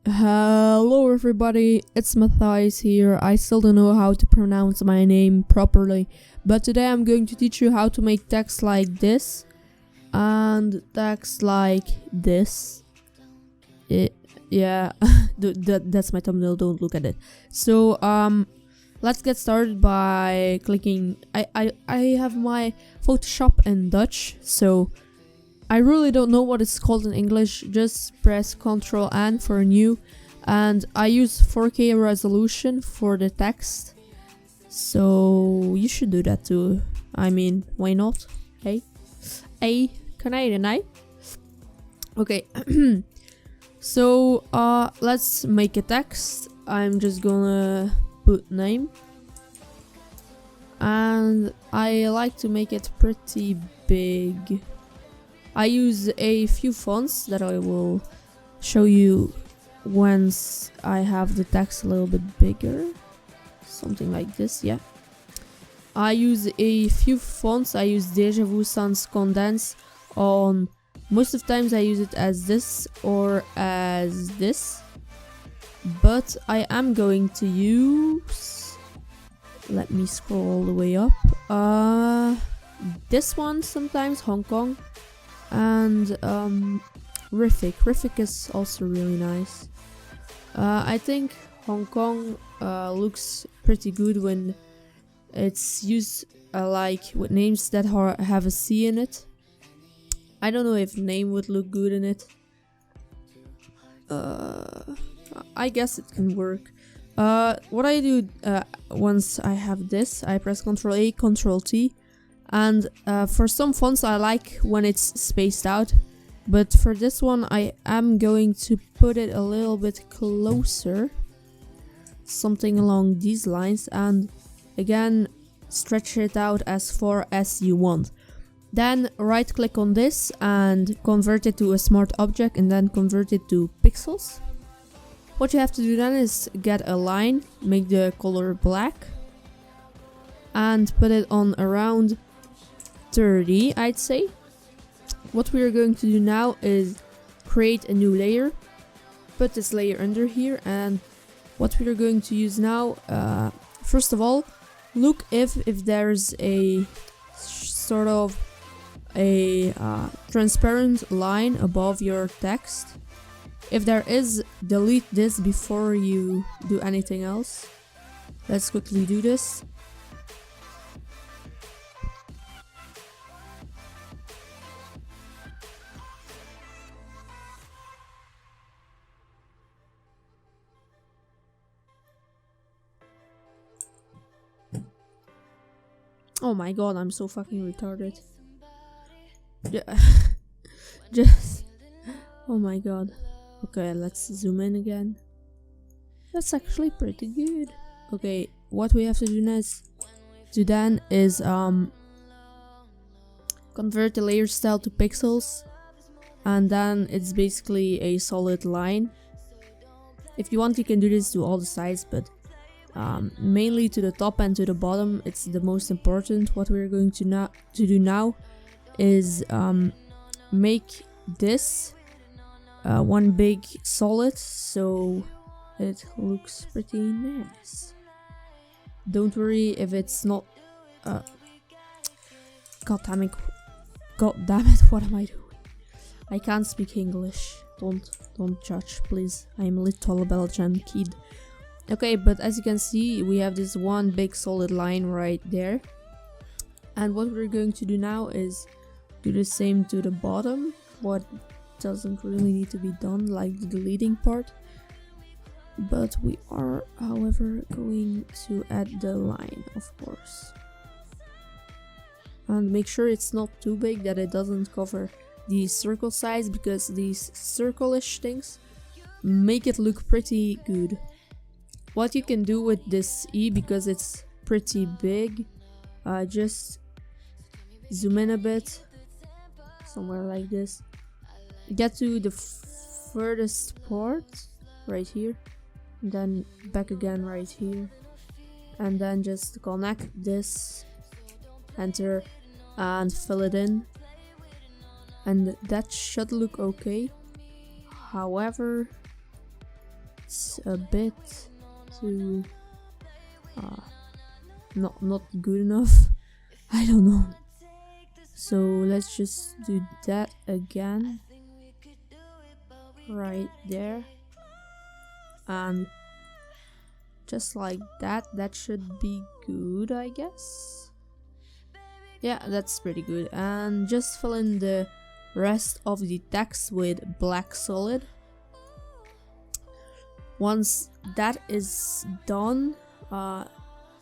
Hello everybody, it's Matthias here. I still don't know how to pronounce my name properly, but today I'm going to teach you how to make text like this and text like this. Yeah, that's my thumbnail, don't look at it. So let's get started by clicking. I have my Photoshop in Dutch, so I really don't know what it's called in English. Just press Ctrl N for new, and I use 4K resolution for the text, so you should do that too. I mean, why not? Hey, Canadian, eh? Okay. So let's make a text. I'm just gonna put name, and I like to make it pretty big. I use a few fonts that I will show you once I have the text a little bit bigger. Something like this, yeah. I use a few fonts. I use Deja Vu Sans Condense on most of the times I use it as this or as this. But I am going to use, let me scroll all the way up. This one sometimes, Hong Kong. And Rific is also really nice. I think Hong Kong looks pretty good when it's used like with names that have a C in it. I don't know if name would look good in it. I guess it can work. What I do once I have this, I press Ctrl A, Ctrl T. And for some fonts I like when it's spaced out, but for this one I am going to put it a little bit closer, something along these lines, and again stretch it out as far as you want. Then right click on this and convert it to a smart object, and then convert it to pixels. What you have to do then is get a line, make the color black, and put it on around 30, I'd say. What we are going to do now is create a new layer, put this layer under here, and what we are going to use now, first of all, look if there's a sort of a transparent line above your text. If there is, delete this before you do anything else. Let's quickly do this. Oh my god, I'm so fucking retarded. Just... Oh my god. Okay, let's zoom in again. That's actually pretty good. Okay, what we have to do next is convert the layer style to pixels, and then it's basically a solid line. If you want, you can do this to all the sides, but mainly to the top and to the bottom, it's the most important. What we're going to do now is make this one big solid, so it looks pretty nice. Don't worry if it's not. God damn it! What am I doing? I can't speak English. Don't judge, please. I'm a little Belgian kid. Okay, but as you can see, we have this one big solid line right there. And what we're going to do now is do the same to the bottom. What doesn't really need to be done, like the deleting part. But we are, however, going to add the line, of course. And make sure it's not too big, that it doesn't cover the circle size, because these circle-ish things make it look pretty good. What you can do with this E, because it's pretty big, just zoom in a bit, somewhere like this. Get to the furthest part, right here, and then back again right here, and then just connect this, enter, and fill it in. And that should look okay. However, it's a bit too not good enough. I don't know. So let's just do that again. Right there. And just like that. That should be good, I guess. Yeah, that's pretty good. And just fill in the rest of the text with black solid. Once that is done,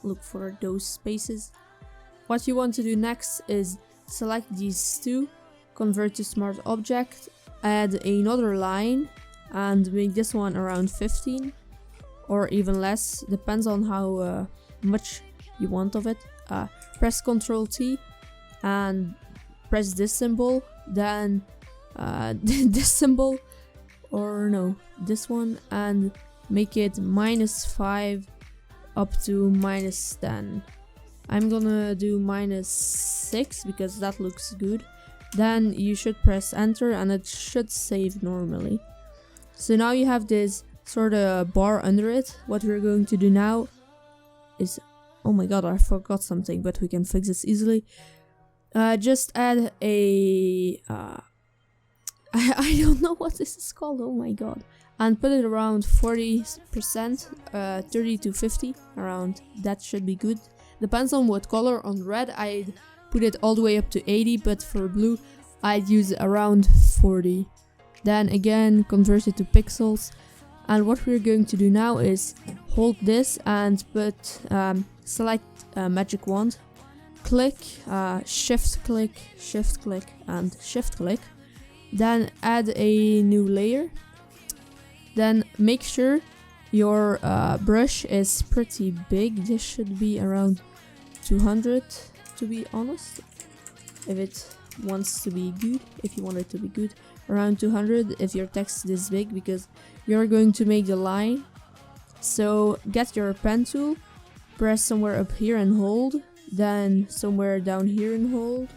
look for those spaces. What you want to do next is select these two, convert to smart object, add another line, and make this one around 15 or even less, depends on how much you want of it. Press Ctrl T and press this symbol, then this symbol, or no, this one, and make it -5 up to -10. I'm gonna do -6 because that looks good. Then you should press enter and it should save normally. So now you have this sort of bar under it. What we're going to do now is, oh my god, I forgot something, but we can fix this easily. Just add a I don't know what this is called, oh my god, and put it around 40%, 30 to 50, around that should be good. Depends on what color. On red I'd put it all the way up to 80, but for blue I'd use around 40. Then again convert it to pixels, and what we're going to do now is hold this and put select magic wand, click, shift click, and shift click. Then add a new layer. Then make sure your brush is pretty big. This should be around 200 to be honest, if it wants to be good, if you want it to be good, around 200 if your text is this big, because you're going to make the line. So get your pen tool, press somewhere up here and hold, then somewhere down here and hold,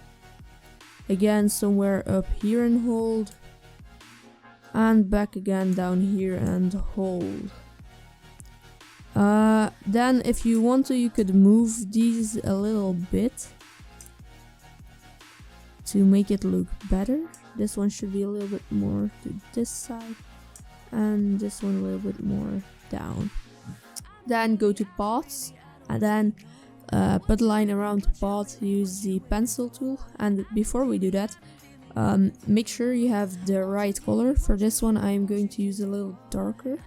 again somewhere up here and hold, and back again down here and hold. Then if you want to, you could move these a little bit to make it look better. This one should be a little bit more to this side, and this one a little bit more down. Then go to paths, and then put a line around the path, use the pencil tool. And before we do that, make sure you have the right color. For this one I'm going to use a little darker,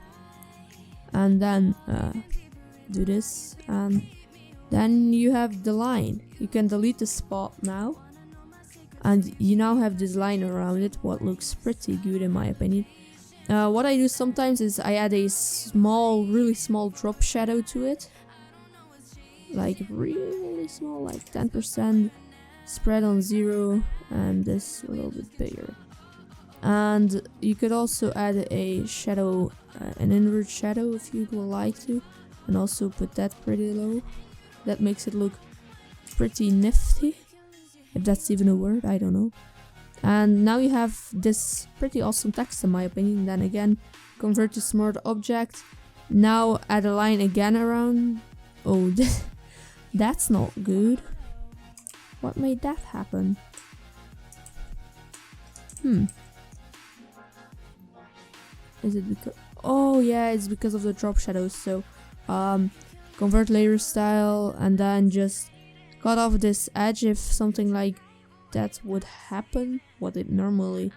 and then do this, and then you have the line. You can delete the spot now, and you now have this line around it, what looks pretty good in my opinion. What I do sometimes is I add a small, really small drop shadow to it, like really small, like 10%, spread on 0, and this a little bit bigger. And you could also add a shadow, an inward shadow if you'd like to, and also put that pretty low. That makes it look pretty nifty, if that's even a word, I don't know. And now you have this pretty awesome text in my opinion. Then again, convert to smart object. Now add a line again around. Oh, that's not good. What made that happen? Is it because... oh yeah, it's because of the drop shadows. So convert layer style, and then just cut off this edge if something like that would happen. What normally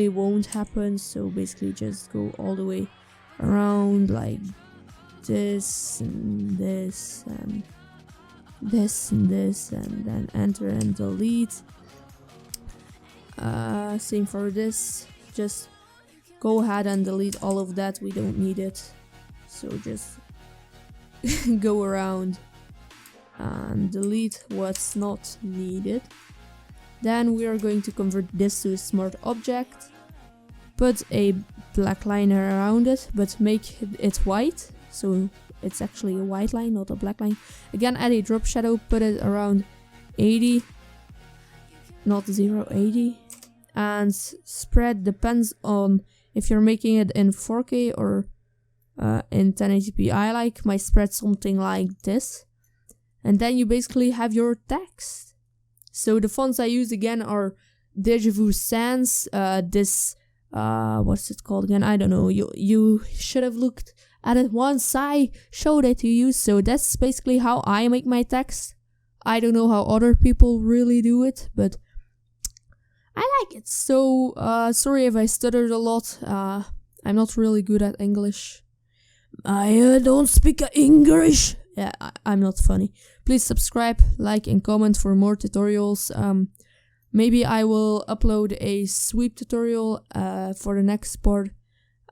won't happen. So basically just go all the way around like this and this and this and this, and then enter and delete. Same for this, just go ahead and delete all of that, we don't need it. So just go around and delete what's not needed. Then we are going to convert this to a smart object, put a black line around it, but make it white, so it's actually a white line, not a black line. Again, add a drop shadow, put it around 80, not 0, 80, and spread depends on if you're making it in 4K or in 1080p. I like my spread something like this. And then you basically have your text. So the fonts I use again are Deja Vu Sans, this, what's it called again? I don't know. You should have looked at it once I showed it to you. So that's basically how I make my text. I don't know how other people really do it, but I like it. So, sorry if I stuttered a lot. I'm not really good at English. I don't speak English. Yeah, I'm not funny. Please subscribe, like, and comment for more tutorials. Maybe I will upload a sweep tutorial for the next part.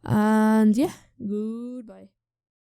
And yeah, goodbye.